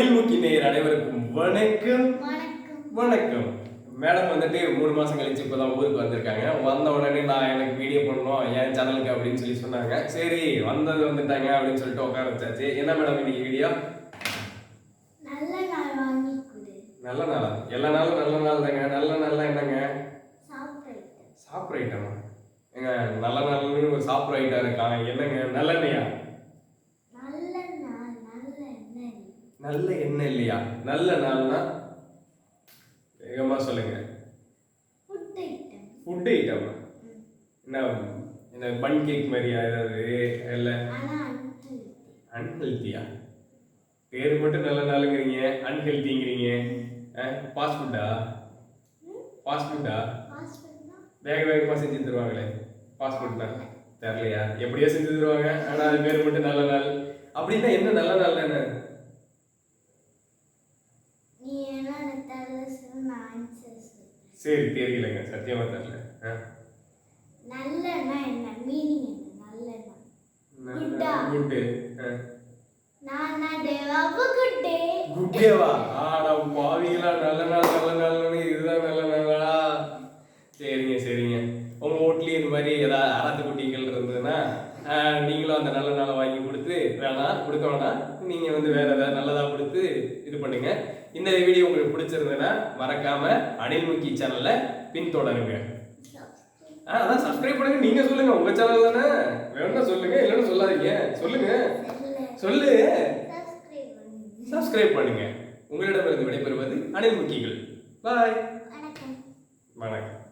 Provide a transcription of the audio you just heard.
அணில்முகி நேயர் அனைவருக்கும் வணக்கம். வணக்கம். மேடம் வந்துட்டு 3 மாசம் கழிச்சு இப்பதான் ஊருக்கு வந்திருக்காங்க. வந்த உடனே நான் எனக்கு வீடியோ பண்ணணும் என் சேனலுக்கு அப்படின்னு சொல்லி சொன்னாங்க. சரி வந்தது வந்துட்டாங்க அப்படின்னு சொல்லிட்டு உட்கார வச்சாச்சு. என்ன மேடம் இன்னைக்கு வீடியோ? நல்ல நாள் வாங்கி கொடு. நல்ல நாளா? எல்லா நாளும் நல்ல நாள் தாங்க. நல்ல நாள்லாம் என்னங்க? சாப்பிட்ற ஐட்டமா? ஏங்க நல்ல நாள்னு ஒரு சாப்பிட்ற ஐட்டம் இருக்கா? என்னங்க நல்லெண்ணெயா? நல்ல எண்ணெய் இல்லையா? நல்ல நாள்னா வேகமா சொல்லுங்க. Food item. என்ன பன் கேக் மாதிரியா ஏதாவது? இல்ல அன்ஹெல்த்தியா? பேர் மட்டும் நல்ல நாளுங்கிறீங்க, அன்ஹெல்த்திங்கிறீங்க. ஃபாஸ்ட் ஃபுட்டா? ஃபாஸ்ட் ஃபுட்டா? வேக வேகமாக செஞ்சு தருவாங்களே ஃபாஸ்ட் ஃபுட்னா தெரியலையா? எப்படியோ செஞ்சு தருவாங்க, ஆனால் அது பேர் மட்டும் நல்ல நாள். அப்படின்னா என்ன நல்ல நாள் என்ன? சரி தெரியலங்க, சத்தியமா தெரியல. நல்லனா என்ன மீனிங்? என்ன நல்லனா? குட். நானா தேவாவு குட். குட்டேவா? ஆனா பாவிகளா, நல்ல நாள் நல்ல நாள்னு இதுதான் நல்ல நாளா? சரிங்க. உங்க வீட்லயும் இந்த மாதிரி ஏதாவது அறத்து குட்டிகள் இருந்ததுன்னா நீங்களும் அந்த நல்ல நாளை வாங்கி கொடுத்து கொடுக்க வேணாம், நீங்க வந்து வேற ஏதாவது நல்லதா கொடுத்து இது பண்ணுங்க. இந்த வீடியோ உங்களுக்கு பிடிச்சிருந்ததுன்னா மறக்காம அணில்முகி சேனலை பின்தொடருங்க. அதான் சப்ஸ்கிரைப் பண்ணுங்க. நீங்க சொல்லுங்க, உங்க சேனல் தானே, வேணும்னா சொல்லுங்க, இல்லைன்னு சொல்லாதீங்க. சொல்லுங்க, சொல்லு. சப்ஸ்கிரைப் பண்ணுங்க. உங்களிடமிருந்து விடைபெறுவது அணில்முகிகள். பாய். வணக்கம். வணக்கம்.